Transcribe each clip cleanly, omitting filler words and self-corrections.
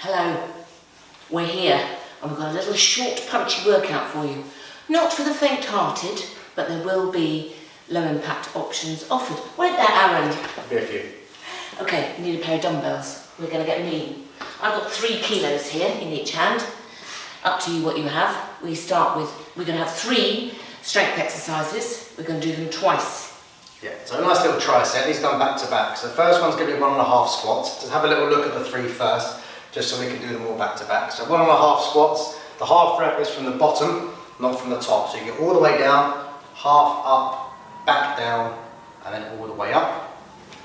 Hello, we're here and we've got a little short punchy workout for you. Not for the faint-hearted, but there will be low impact options offered. Won't there, Aaron? Be a few. Okay, you need a pair of dumbbells. We're going to get mean. I've got 3 kilos here in each hand. Up to you what you have. We're going to have 3 strength exercises. We're going to do them twice. Yeah, so a nice little tricep. These done back to back. So the first one's going to be 1.5 squats. Just have a little look at the 3 first, just so we can do them all back to back. So 1.5 squats. The half rep is from the bottom, not from the top. So you get all the way down, half up, back down, and then all the way up.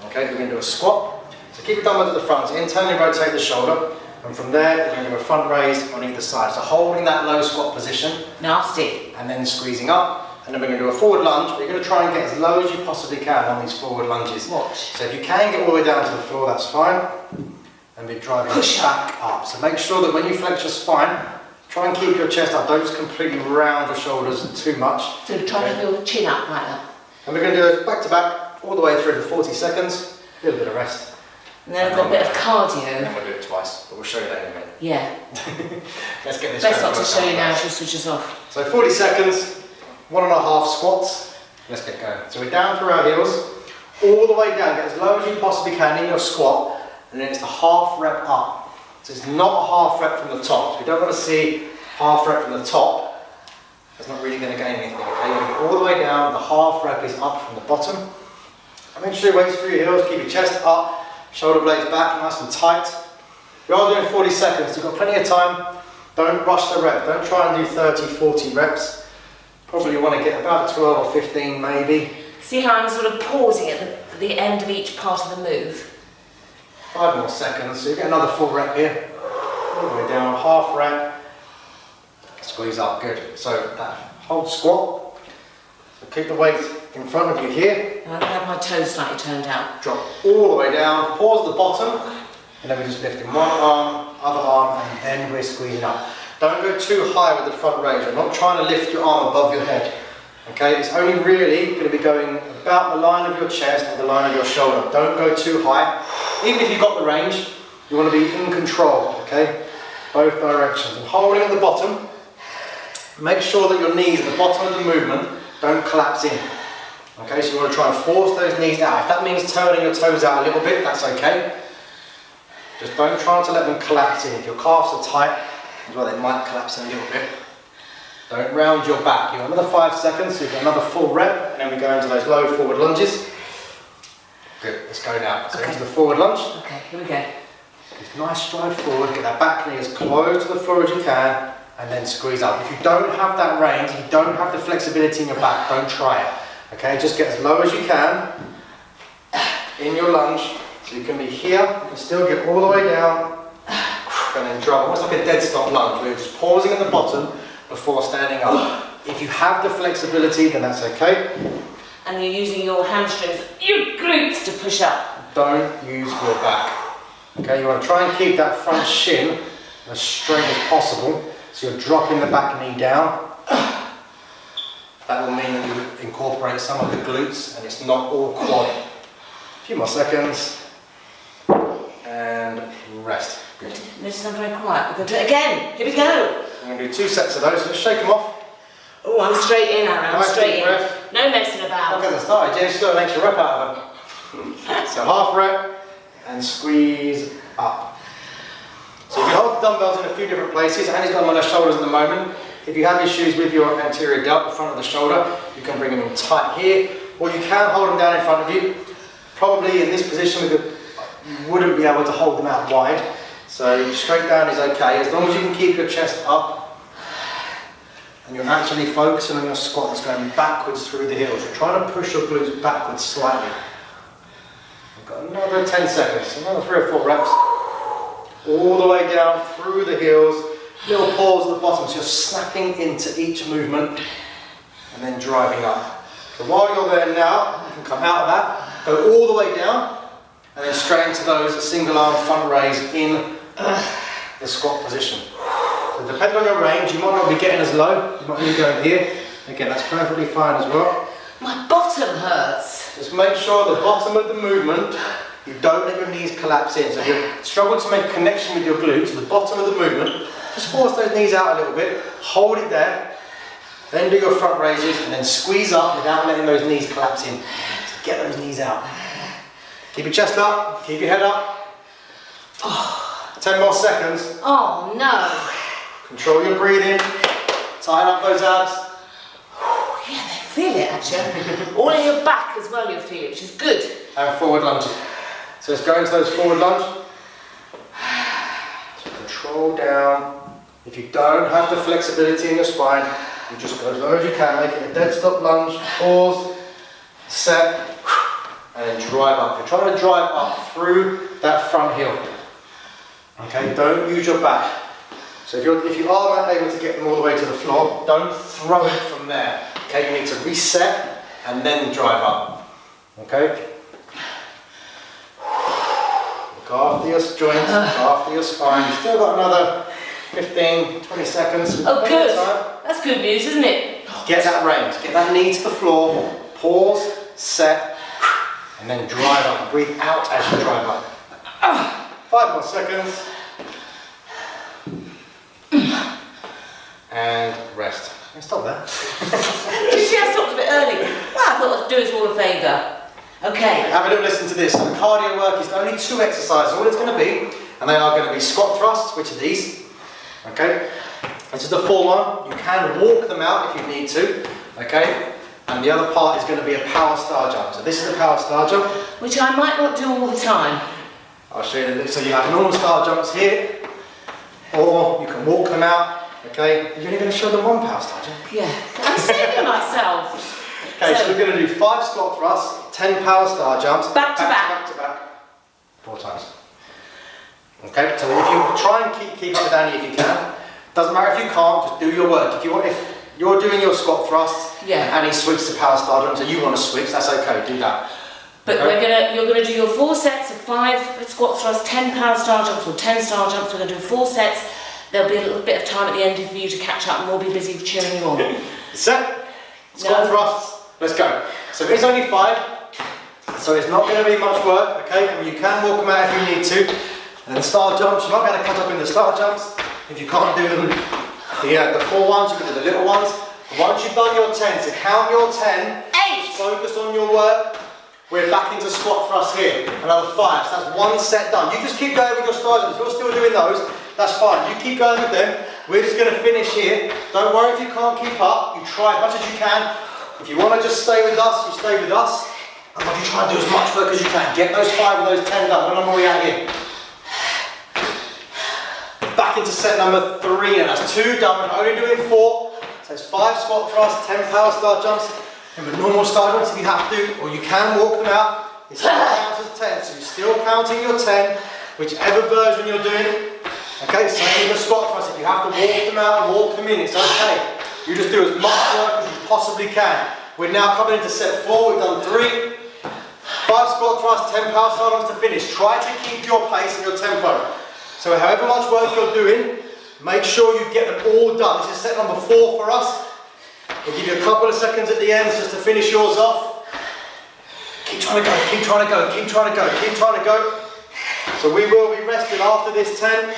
Okay, we're going to do a squat. So keep your dumbbells at the front. So internally rotate the shoulder, and from there we're going to do a front raise on either side. So holding that low squat position. Nasty. And then squeezing up. And then we're going to do a forward lunge, but you're going to try and get as low as you possibly can on these forward lunges. Watch. So if you can get all the way down to the floor, that's fine. And be driving back up. So make sure that when you flex your spine, try and keep your chest up. Don't just completely round your shoulders too much. So try to build your chin up like that. And we're going to do it back to back, all the way through for 40 seconds. A little bit of rest. And then I've got a bit of cardio. And then we'll do it twice, but we'll show you that in a minute. Yeah. Let's get this. Best not to show you now, she'll switch us off. So 40 seconds. 1.5 squats. Let's get going. So we're down through our heels, all the way down, get as low as you possibly can in your squat, and then it's the half rep up. So it's not a half rep from the top. So we don't want to see half rep from the top. That's not really going to gain anything. Okay, you're going to get all the way down, the half rep is up from the bottom. And make sure you weights through your heels, keep your chest up, shoulder blades back, nice and tight. We are doing 40 seconds, you've got plenty of time. Don't rush the rep, don't try and do 30, 40 reps. Probably want to get about 12 or 15 maybe. See how I'm sort of pausing at the end of each part of the move? 5 more seconds, so you get another full rep here. All the way down, half rep. Squeeze up, good. So that hold squat. So keep the weight in front of you here. And I'm going to have my toes slightly turned out. Drop all the way down, pause at the bottom, and then we're just lifting one arm, other arm, and then we're squeezing up. Don't go too high with the front raise. I'm not trying to lift your arm above your head. Okay, it's only really going to be going about the line of your chest or the line of your shoulder. Don't go too high. Even if you've got the range, you want to be in control, okay? Both directions. And holding at the bottom, make sure that your knees at the bottom of the movement don't collapse in. Okay, so you want to try and force those knees out. If that means turning your toes out a little bit, that's okay. Just don't try to let them collapse in. If your calves are tight, as well, they might collapse in a little bit. Don't round your back. You have another 5 seconds, so you've got another full rep, and then we go into those low forward lunges. Good, let's go now. So into the forward lunge. Okay, here we go. Just nice stride forward, get that back knee as close to the floor as you can, and then squeeze up. If you don't have that range, if you don't have the flexibility in your back, don't try it. Okay, just get as low as you can in your lunge, so you can be here, and still get all the way down, and then drop, almost like a dead stop lunge. We're just pausing at the bottom before standing up. If you have the flexibility, then that's okay. And you're using your hamstrings, your glutes to push up. Don't use your back. Okay, you want to try and keep that front shin as straight as possible. So you're dropping the back knee down. That will mean that you incorporate some of the glutes and it's not all quad. A few more seconds. And rest. Good. This is not very quiet. We're going to do it again. Here we go. I'm going to do 2 sets of those. So just shake them off. Oh, I'm straight in, Aaron. I'm Nice straight deep in. breath. No messing about. Look at the start. James still an extra rep out of them. So half rep and squeeze up. So you can hold the dumbbells in a few different places. Annie's got them on her shoulders at the moment. If you have issues with your anterior delt, the front of the shoulder, you can bring them in tight here, or you can hold them down in front of you. Probably in this position, you wouldn't be able to hold them out wide. So straight down is okay, as long as you can keep your chest up and you're actually focusing on your squat that's going backwards through the heels. You're trying to push your glutes backwards slightly. We've got another 10 seconds, another 3 or 4 reps. All the way down through the heels, little pause at the bottom, so you're snapping into each movement and then driving up. So while you're there now, you can come out of that, go all the way down, and then straight into those single arm front raise in the squat position. So depending on your range, you might not be getting as low, you might need to go here. Again, that's perfectly fine as well. My bottom hurts. Just make sure the bottom of the movement You don't let your knees collapse in. So if you struggle to make a connection with your glutes at the bottom of the movement, just force those knees out a little bit, hold it there, then do your front raises and then squeeze up without letting those knees collapse in. So get those knees out. Keep your chest up, keep your head up. 10 more seconds. Oh no. Control your breathing, tighten up those abs. Yeah, they feel it actually. All in your back as well, you'll feel it, which is good. And forward lunges. So let's go into those forward lunge. So control down. If you don't have the flexibility in your spine, you just go as low as you can, make it a dead stop lunge, pause, set, and then drive up. You're trying to drive up through that front heel. Okay, don't use your back. So if you are able to get them all the way to the floor, don't throw it from there. Okay, you need to reset and then drive up. Okay? Look after your joints, look after your spine. You've still got another 15, 20 seconds. Oh good, that's good news, isn't it? Get that range, get that knee to the floor, pause, set, and then drive up. Breathe out as you drive up. 5 more seconds. And rest. Stop there. Did you see I stopped a bit early? Well, I thought I'd do us all a favour. Okay. Have a little listen to this. So the cardio work is only 2 exercises, all it's going to be, and they are going to be squat thrusts, which are these. Okay? This is the full one. You can walk them out if you need to. Okay? And the other part is going to be a power star jump. So this is a power star jump. Which I might not do all the time. I'll show you. So you have normal star jumps here, or you can walk them out. Okay? You're only going to show them one power star jump. Yeah. I'm saving myself. Okay, so we're going to do 5 squat thrusts, 10 power star jumps, Back to back, 4 times. Okay, so if you try and keep up with Annie if you can, doesn't matter if you can't, just do your work. If you're doing your squat thrusts, yeah, and Annie switches to power star jumps, and you want to switch, that's okay, do that. But okay? you're gonna do your 4 sets of 5 squat thrusts, 10 power star jumps, or 10 star jumps. We're gonna do 4 sets. There'll be a little bit of time at the end for you to catch up, and we'll be busy cheering you on. Set, squat thrusts. Let's go. So it's only 5, so it's not going to be much work, okay? I mean, you can walk them out if you need to. And then star jumps, you're not going to cut up in the star jumps. If you can't do them, the 4 ones, you can do the little ones. Once you've done your 10, so count your 10. 8! Focus on your work. We're back into squat thrust here. Another 5, so that's 1 set done. You just keep going with your star jumps. If you're still doing those, that's fine. You keep going with them. We're just going to finish here. Don't worry if you can't keep up. You try as much as you can. If you want to just stay with us, you stay with us. And you try and do as much work as you can. Get those 5 of those 10 done. What number are we at here? Back into set number 3, and that's 2 done. We're only doing 4. So it's 5 squat thrusts, 10 power star jumps, and with normal star jumps if you have to, or you can walk them out. It still counts as 10, so you're still counting your 10, whichever version you're doing. Okay, same with the squat thrusts. If you have to walk them out and walk them in, it's okay. You just do as much work as you possibly can. We're now coming into set 4, we've done 3. 5 squat thrusts, 10 power star jumps to finish. Try to keep your pace and your tempo. So however much work you're doing, make sure you get them all done. This is set number 4 for us. We'll give you a couple of seconds at the end just to finish yours off. Keep trying to go, keep trying to go, keep trying to go, keep trying to go. So we will be resting after this 10.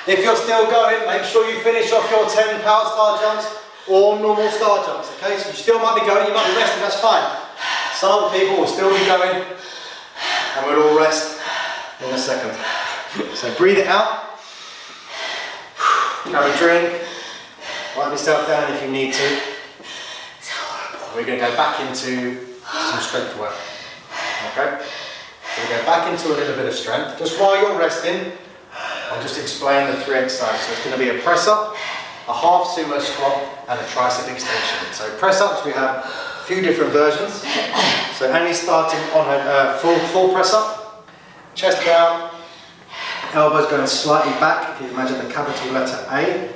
If you're still going, make sure you finish off your 10 power star jumps or normal star jumps, okay? So you still might be going, you might be resting, that's fine. Some other people will still be going, and we'll all rest in a second. So breathe it out. Grab a drink. Wipe yourself down if you need to. We're going to go back into some strength work, okay? So we go back into a little bit of strength. Just while you're resting, I'll just explain the 3 exercises. So it's going to be a press up, a half sumo squat, and a tricep extension. So press ups, we have a few different versions. So Annie's starting on her full press up, chest down, elbows going slightly back. If you imagine the capital letter A,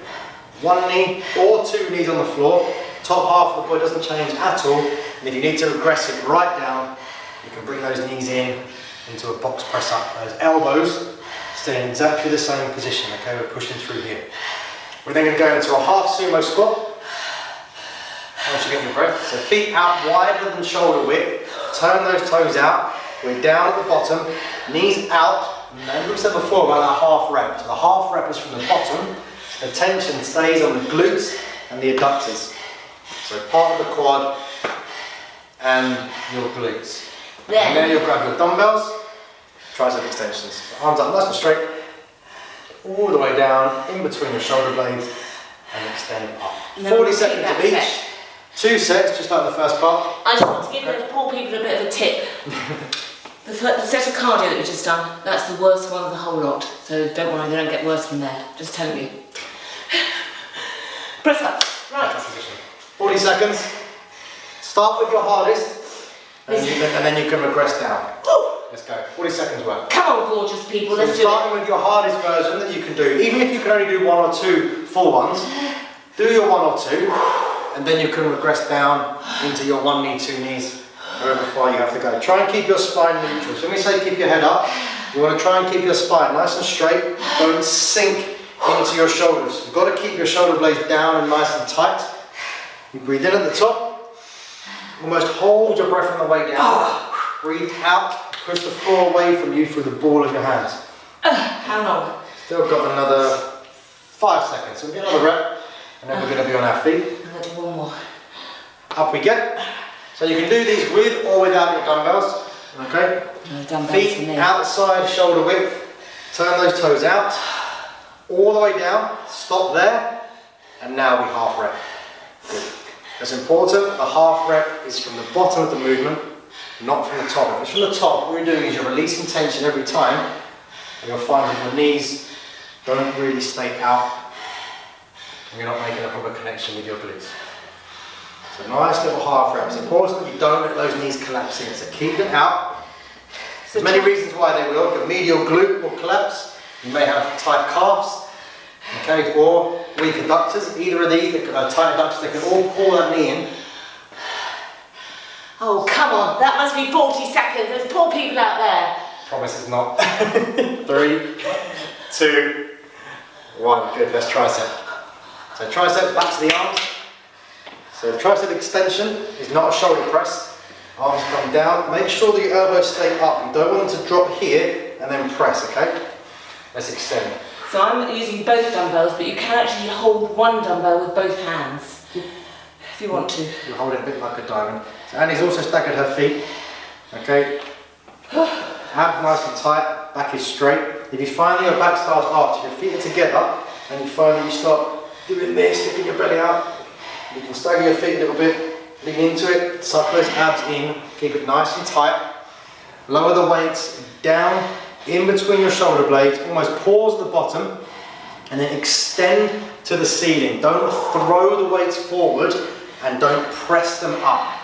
1 knee or 2 knees on the floor. Top half of the body doesn't change at all. And if you need to regress it right down, you can bring those knees into a box press up. Those elbows stay in exactly the same position, okay, we're pushing through here. We're then going to go into a half sumo squat. Once you get your breath, so feet out wider than shoulder width, turn those toes out, We're down at the bottom, knees out. Remember we said before about that half rep. So the half rep is from the bottom. The tension stays on the glutes and the adductors. So part of the quad and your glutes. And then you'll grab your dumbbells, tricep extensions. Arms up nice and straight, all the way down, in between your shoulder blades, and extend up. 40 seconds of each. 2 sets, just like the first part. I just want to give those poor people a bit of a tip. The set of cardio that we just done, that's the worst one of the whole lot. So don't worry, they don't get worse from there. Just telling you. Press up. Right. 40 seconds. Start with your hardest, and then you can regress down. Let's go. 40 seconds work. Come on, gorgeous people, So let's do it. starting with your hardest version that you can do. Even if you can only do 1 or 2 full ones, do your 1 or 2, and then you can regress down into your 1 knee, 2 knees, however far you have to go. Try and keep your spine neutral. So when we say keep your head up, you want to try and keep your spine nice and straight. Don't sink into your shoulders. You've got to keep your shoulder blades down and nice and tight. You breathe in at the top, almost hold your breath on the way down. Breathe out, push the floor away from you through the ball of your hands. How long? Still got another 5 seconds, so we'll get another rep, and then we're going to be on our feet. I'm going to do one more. Up we get. So you can do these with or without your dumbbells, okay? No dumbbells for Feet me. outside shoulder width, turn those toes out, all the way down, stop there, and now we half rep. Good. That's important, the half rep is from the bottom of the movement, not from the top. If it's from the top, what you're doing is you're releasing tension every time, and you'll find that your knees don't really stay out, and you're not making a proper connection with your glutes. So nice little half reps. It's important that you don't let those knees collapse in, so keep them out. There's many reasons why they will. Your medial glute will collapse, you may have tight calves, okay, or weak adductors. Either of these, tight adductors, they can all pull that knee in. Oh, come on, that must be 40 seconds. There's poor people out there. Promise it's not. 3, 2, 1. Good, let's tricep. So tricep back to the arms. So tricep extension is not a shoulder press. Arms come down. Make sure that your elbows stay up. You don't want them to drop here and then press, okay? Let's extend. So I'm using both dumbbells, but you can actually hold one dumbbell with both hands, if you want to. You hold it a bit like a diamond. So Annie's also staggered her feet, okay? Abs nice and tight, back is straight. If you find that your back starts arched, your feet are together, and you find that you start doing this, sticking your belly out, you can stagger your feet a little bit, lean into it, suck those abs in, keep it nice and tight. Lower the weights down in between your shoulder blades, almost pause at the bottom, and then extend to the ceiling. Don't throw the weights forward and don't press them up.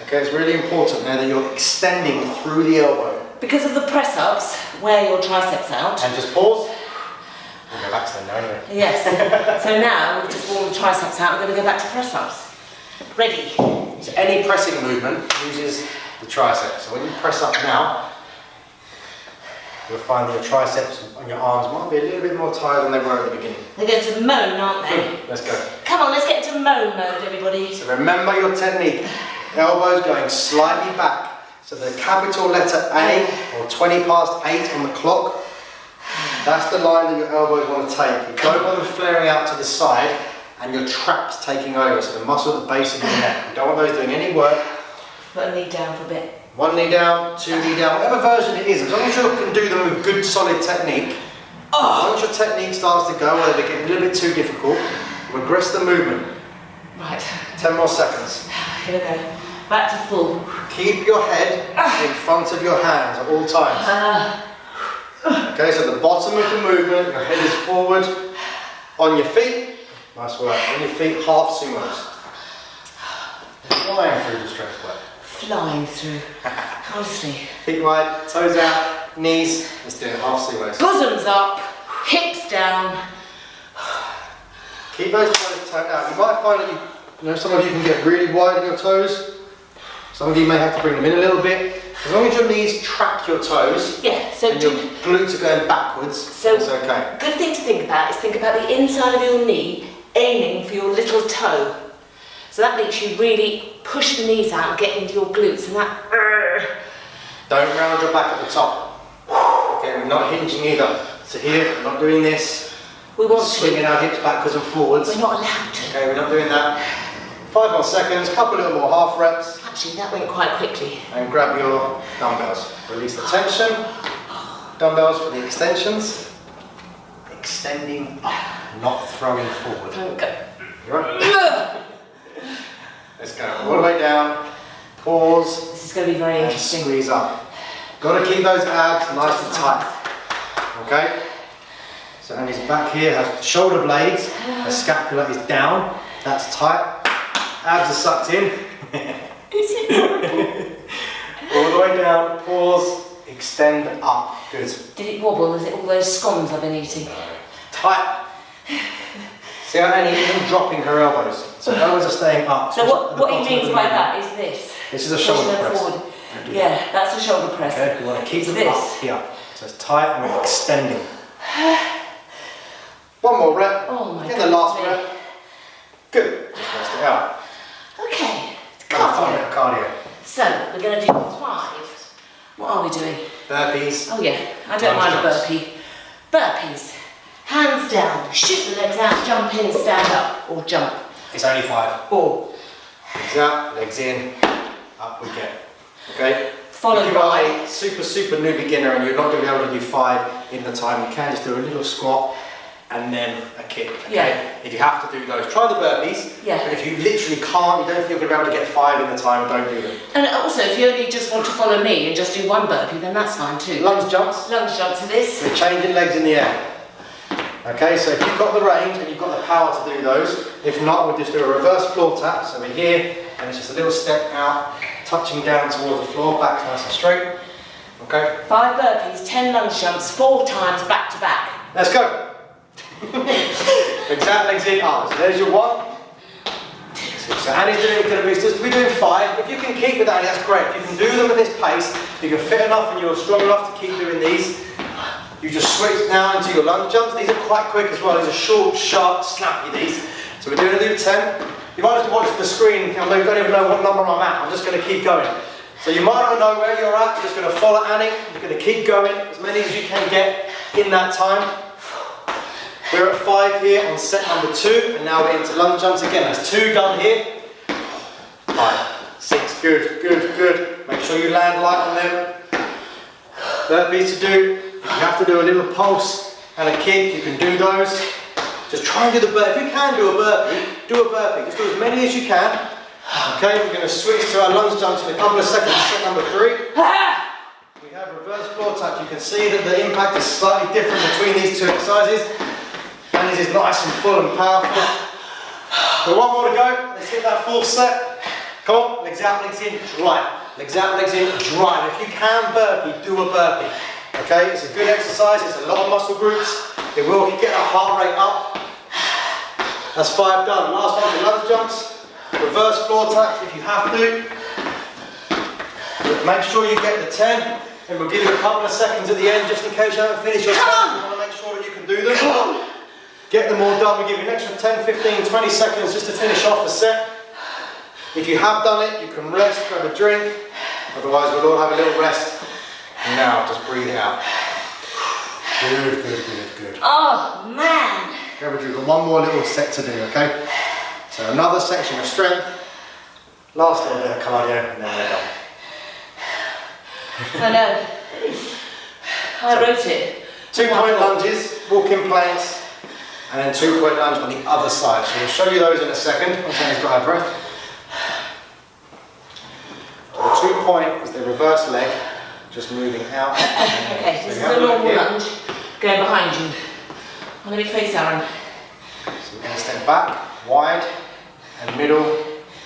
Okay, it's really important now that you're extending through the elbow. Because of the press-ups, wear your triceps out. And just pause. We'll go back to them now anyway. Yes. So now we've just worn the triceps out, we're going to go back to press-ups. Ready. So any pressing movement uses the triceps. So when you press up now, you'll find that your triceps and your arms might be a little bit more tired than they were at the beginning. They're going to moan, aren't they? Let's go. Come on, let's get into moan mode, everybody. So remember your technique. Elbows going slightly back. So the capital letter A, or 20 past 8 on the clock, that's the line that your elbows want to take. You don't want them flaring out to the side and your traps taking over, so the muscle at the base of your neck. You don't want those doing any work. Put a knee down for a bit. 1 knee down, 2 knee down, whatever version it is, as long as you can do them with good solid technique. Once your technique starts to go, where they get a little bit too difficult, regress the movement. Right. 10 more seconds. Here we go. Back to full. Keep your head in front of your hands at all times. Okay, so the bottom of the movement, your head is forward. On your feet, nice work. On your feet, half sumos. Flying through the strength work. Flying through. Honestly. Feet wide, toes out, knees. Let's do it, half sumos. Bosoms up, hips down. Keep those toes turned out. You might find that some of you can get really wide in your toes. Some of you may have to bring them in a little bit. As long as your knees track your toes, Yeah, so and your glutes are going backwards, So- it's okay. good thing to think about is think about the inside of your knee aiming for your little toe. So that makes you really push the knees out and get into your glutes, and that Don't round your back at the top. Okay, we're not hinging either. So here, we're not doing this. We want swinging our hips backwards and forwards. We're not allowed to. Okay, we're not doing that. 5 more seconds, couple little more half reps. Actually, that went quite quickly. And grab your dumbbells. Release the tension. Dumbbells for the extensions. Extending up, not throwing forward. Don't go. You right? Let's go. All the way down. Pause. This is going to be very And interesting. squeeze up. Got to keep those abs nice and tight. Okay? So Andy's back here has shoulder blades. The scapula is down. That's tight. Abs are sucked in. Is it horrible? All the way down. Pause. Extend up. Good. Did it wobble? Is it all those scones I've been eating? Tight. See how Annie isn't dropping her elbows. So elbows are staying up. So what he means by that is this. This is a shoulder press. Forward. Yeah, that's a shoulder press. Okay, we want to keep It's them this. up here. So it's tight and we're extending. One more rep. Oh my In the last goodness me. rep. Good. Just rest it out. Okay, it's Fun bit cardio. of cardio. So, we're going to do 5. What are we doing? Burpees. Oh yeah, I don't mind a Lunge jumps. burpee. Burpees. Hands down, shoot the legs out, jump in, stand up, or jump. It's only 5. Or Legs out, legs in, up we get. Okay? followed If you are by... a super new beginner and you're not going to be able to do 5 in the time, you can just do a little squat and then a kick. Okay? Yeah. If you have to do those, try the burpees. Yeah. But if you literally can't, you don't think you're going to be able to get 5 in the time, don't do them. And also, if you only just want to follow me and just do 1 burpee, then that's fine too. Lunge jumps. Lunge jump to this. We're changing legs in the air. Okay, so if you've got the range and you've got the power to do those, if not, we'll just do a reverse floor tap. So we're here, and it's just a little step out, touching down towards the floor, back nice and straight. Okay? 5 burpees, 10 lunge jumps, 4 times back to back. Let's go. Exact legs in, up. So there's your 1. So Annie's going to be just we're doing 5. If you can keep with Annie, that's great. If you can do them at this pace, if you're fit enough and you're strong enough to keep doing these, you just switch now into your lunge jumps. These are quite quick as well. These are short, sharp, snappy, these. So we're doing a little 10. You might have to watch the screen. I don't even know what number I'm at. I'm just going to keep going. So you might not know where you're at. You're just going to follow Annie. You're going to keep going as many as you can get in that time. We're at 5 here on set number 2. And now we're into lunge jumps again. That's 2 done here. 5, 6, good. Make sure you land light on them. Burpees to do. If you have to do a little pulse and a kick, you can do those. Just try and do the burpee. If you can do a burpee, do a burpee. Just do as many as you can. Okay, we're going to switch to our lunge jumps in a couple of seconds. Set number 3. We have reverse floor tap. You can see that the impact is slightly different between these 2 exercises. And this is nice and full and powerful. So 1 more to go. Let's hit that 4th set. Come on, legs out, legs in, drive. Legs out, legs in, drive. If you can burpee, do a burpee. Okay, it's a good exercise, it's a lot of muscle groups. It will get that heart rate up. That's 5 done. Last one, the lunge jumps. Reverse floor taps if you have to. Make sure you get the 10. And we'll give you a couple of seconds at the end just in case you haven't finished your 10. You want to make sure that you can do them. Get them all done. We'll give you an extra 10, 15, 20 seconds just to finish off the set. If you have done it, you can rest, grab a drink. Otherwise, we'll all have a little rest. And now, just breathe it out. Good. Oh man! Grab a drink. We've got 1 more little set to do, okay? So another section of strength. Last little bit of cardio, and then we're done. I know. I wrote it. 2-point lunges, walking planks, and then 2-point lunge on the other side. So we'll show you those in a second, once Annie's got her breath. So the 2-point is the reverse leg, just moving out. Okay, So this you is have a look normal here. lunge. Going behind you. Let me face Aaron. So we're going to step back, wide, and middle,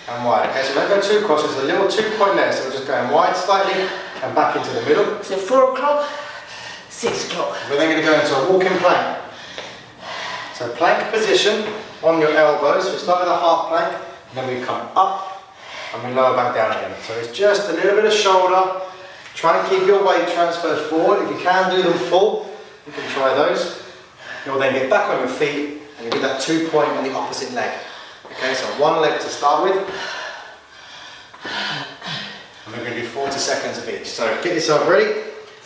and wide. Okay, so don't go too cross, there's a little 2-point there, so we're just going wide slightly, and back into the middle. So 4 o'clock, 6 o'clock. We're then going to go into a walking plank. So plank position on your elbows. We start with a half plank, and then we come up, and we lower back down again. So it's just a little bit of shoulder. Try and keep your weight transferred forward. If you can do them full, you can try those. You'll then get back on your feet, and you do that 2-point on the opposite leg. Okay, so 1 leg to start with. And we're going to do 40 seconds of each. So get yourself ready.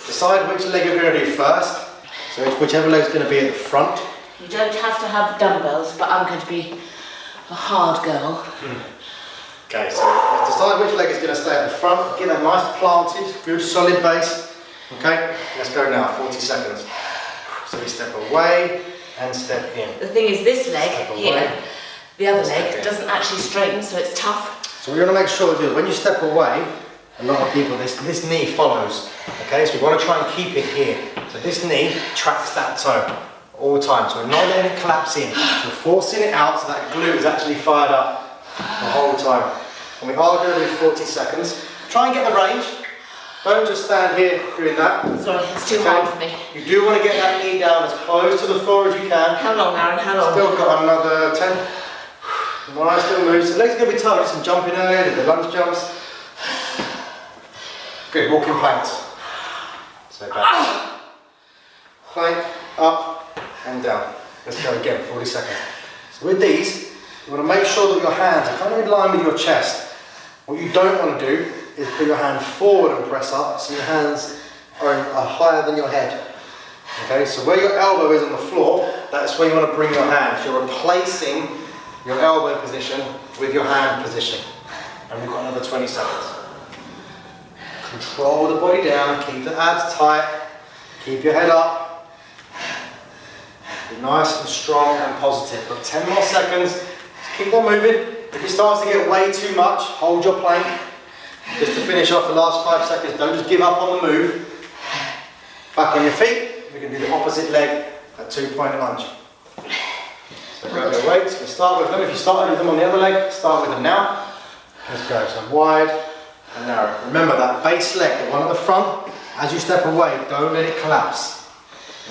Decide which leg you're going to do first. So it's whichever leg's going to be at the front. You don't have to have dumbbells, but I'm going to be a hard girl. Okay, so let's decide which leg is going to stay at the front. Get that nice planted, good solid base. Okay, let's go now, 40 seconds. So we step away and step in. The thing is, this leg Step here, away. the other Step leg in. doesn't actually straighten, so it's tough. So we're going to make sure that when you step away, a lot of people, this knee follows. Okay, so we want to try and keep it here. So this knee tracks that toe all the time. So we're not letting it collapse in. So we're forcing it out so that glute is actually fired up the whole time. And we are going to do 40 seconds. Try and get the range. Don't just stand here doing that. Sorry, it's too hard for me. You do want to get that knee down as close to the floor as you can. How long, Aaron? How long? Still got another 10. Nice little moves. The legs are going to be tough. Some jumping earlier, the lunge jumps. Good, walking planks. So back. Plank, up and down. Let's go again, 40 seconds. So with these, you want to make sure that your hands are kind of in line with your chest. What you don't want to do is put your hand forward and press up so your hands are higher than your head. Okay, so where your elbow is on the floor, that's where you want to bring your hand. You're replacing your elbow position with your hand position. And we've got another 20 seconds. Control the body down, keep the abs tight, keep your head up. Be nice and strong and positive. Got 10 more seconds. Keep on moving. If it starts to get way too much, hold your plank. Just to finish off the last 5 seconds, don't just give up on the move. Back on your feet. We're going to do the opposite leg at 2-point lunge. So grab your weights. We start with them. If you started with them on the other leg, start with them now. Let's go. So wide and narrow. Remember that base leg, the one at the front, as you step away, don't let it collapse.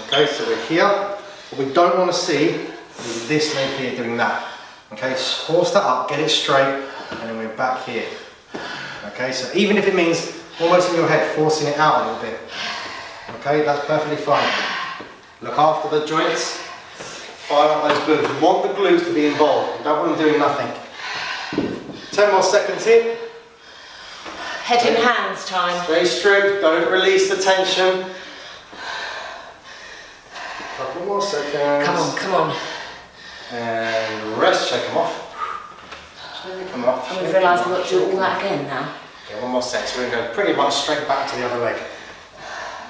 Okay, so we're here. What we don't want to see is this leg here doing that. Okay, force that up, get it straight, and then we're back here. Okay, so even if it means almost in your head forcing it out a little bit. Okay, that's perfectly fine. Look after the joints, fire up those glutes. You want the glutes to be involved, you don't want them doing nothing. 10 more seconds here. Head in hands time. Stay strict, don't release the tension. Couple more seconds. Come on, come on. And rest, shake them off. Shake them off. And we've realised we've got to do all that again now. Okay, one more set. So we're going to go pretty much straight back to the other leg.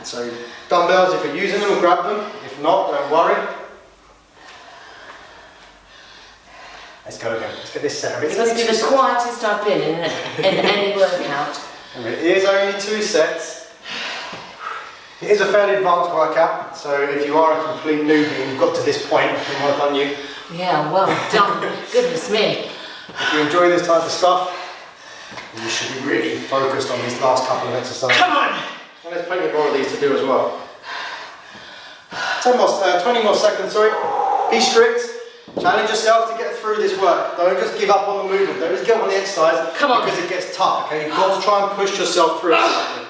So dumbbells, if you're using them, grab them. If not, don't worry. Let's go again. Let's get this set. This must be the quietest I've been in any workout. And it is only 2 sets. It is a fairly advanced workout, so if you are a complete newbie and you've got to this point, I can work on you. Yeah, well done. Goodness me. If you enjoy this type of stuff, you should be really focused on these last couple of exercises. Come on! And there's plenty more of these to do as well. 20 more seconds, sorry. Be strict. Challenge yourself to get through this work. Don't just give up on the movement. Don't just give up on the exercise. Come on. Because it gets tough, okay? You've got to try and push yourself through it slightly.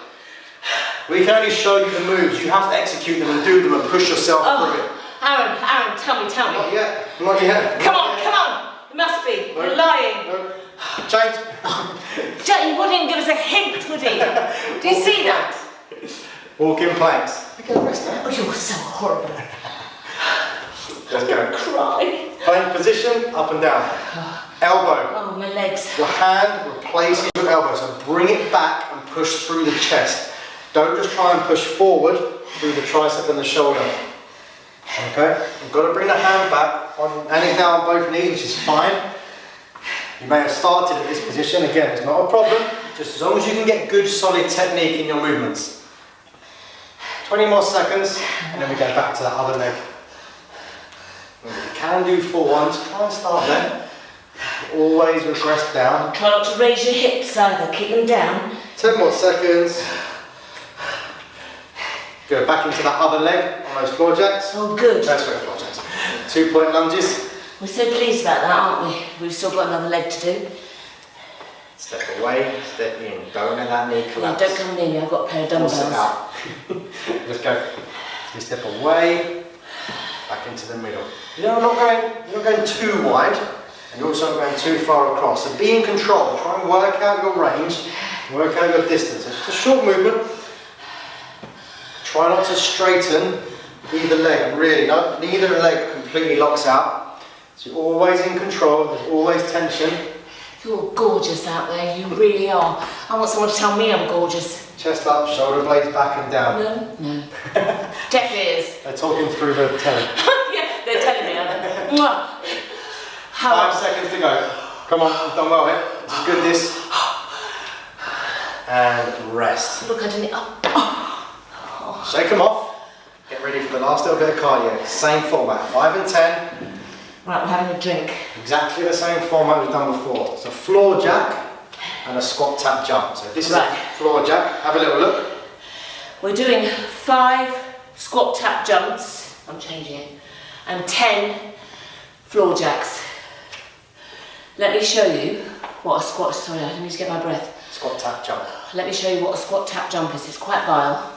We can only show you the moves. You have to execute them and do them and push yourself through it. Aaron, tell me. Not yet. Not yet. Come on. It must be. No. You're lying. No. Change. He wouldn't even give us a hint, would he? Do you see that? Walking planks. Okay, rest now. Oh, you're so horrible. Let's go. Cry. Plank position, up and down. Elbow. Oh, my legs. Your hand replaces your elbow, so bring it back and push through the chest. Don't just try and push forward through the tricep and the shoulder. Okay? You've got to bring the hand back, and it's now on both knees, which is fine. You may have started at this position, again, it's not a problem, just as long as you can get good solid technique in your movements. 20 more seconds, and then we go back to that other leg. And if you can do full ones, try and start there. Always regress down. Try not to raise your hips either, keep them down. 10 more seconds. Go back into that other leg on those floor jacks. Oh, good. That's right, floor jacks. 2-point lunges. We're so pleased about that, aren't we? We've still got another leg to do. Step away, step in. Don't let that knee Yeah, collapse. don't come near me, I've got a pair of Force it dumbbells. out. Let's go. So you step away, back into the middle. You're not going too wide, and you're also not going too far across. So be in control. Try and work out your range Work out your distance. It's just a short movement. Try not to straighten either leg, really. No, neither leg completely locks out. So you're always in control, there's always tension. You're gorgeous out there, you really are. I want someone to tell me I'm gorgeous. Chest up, shoulder blades back and down. No. Definitely is. They're talking through the telly. Yeah, they're telling me, aren't they? Mwah. 5 seconds to go. Come on, you've done well, eh? This is good, this. And rest. Look, I didn't. Shake them off. Get ready for the last little bit of cardio. Same format, 5 and 10. Right, we're having a drink. Exactly the same format we've done before. So floor jack and a squat tap jump. So this is a floor jack. Have a little look. We're doing 5 squat tap jumps. I'm changing it. And 10 floor jacks. Let me show you what a squat. Sorry, I need to get my breath. Squat tap jump. Let me show you what a squat tap jump is. It's quite vile.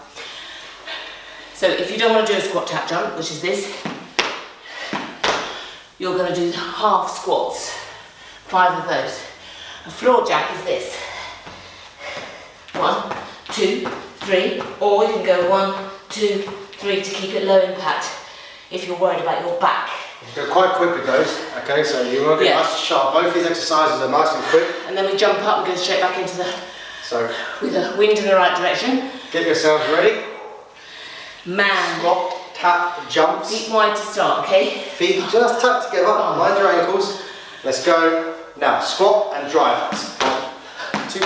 So if you don't want to do a squat tap jump, which is this, you're going to do half squats, 5 of those. A floor jack is this. 1, 2, 3, or you can go 1, 2, 3 to keep it low impact if you're worried about your back. Go quite quick with those, okay, so you want to get nice and sharp. Both these exercises are nice and quick. And then we jump up and go straight back into the, so with the wind in the right direction. Get yourselves ready. Man. Squat, tap, jumps. Feet wide to start, okay? Feet just tucked together, mind your ankles. Let's go. Now, squat and drive. 1, 2,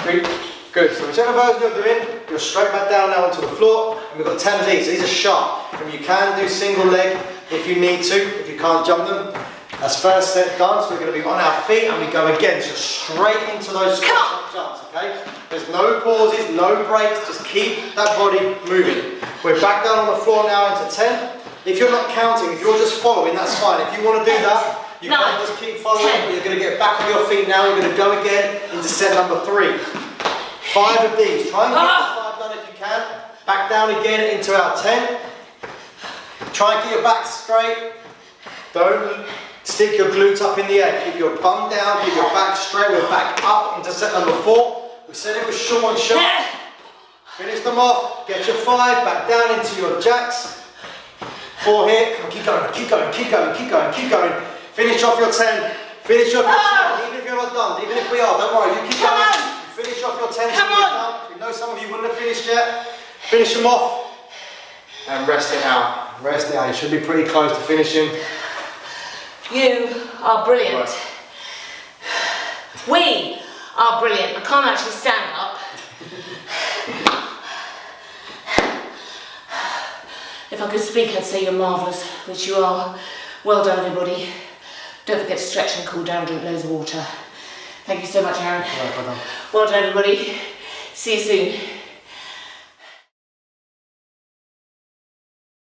3. Good, so whichever version you're doing, you're straight back down now onto the floor. And we've got 10 of these. These are sharp. And you can do single leg if you need to, if you can't jump them. As first set done, so we're going to be on our feet and we go again, so straight into those squat jumps, okay? There's no pauses, no breaks, just keep that body moving. We're back down on the floor now into 10. If you're not counting, if you're just following, that's fine. If you want to do that, you can just keep following, but you're going to get back on your feet now. We're going to go again into set number 3. 5 of these. Try and get the 5 done if you can. Back down again into our 10. Try and keep your back straight. Don't stick your glutes up in the air. Keep your bum down, keep your back straight. We're back up into set number 4. We said it was short and sharp. Finish them off. Get your 5. Back down into your jacks. 4 here. Come on, keep going, keep going, keep going, keep going, keep going. Finish off your 10. Finish off your 10. Even if you're not done, even if we are, don't worry. You keep going. You finish off your 10 till you're done. We know some of you wouldn't have finished yet. Finish them off. And rest it out. Rest it out. You should be pretty close to finishing. You are brilliant. We are brilliant. I can't actually stand up. If I could speak, I'd say you're marvellous, which you are. Well done, everybody. Don't forget to stretch and cool down, drink loads of water. Thank you so much, Aaron. Well done. Well done, everybody. See you soon.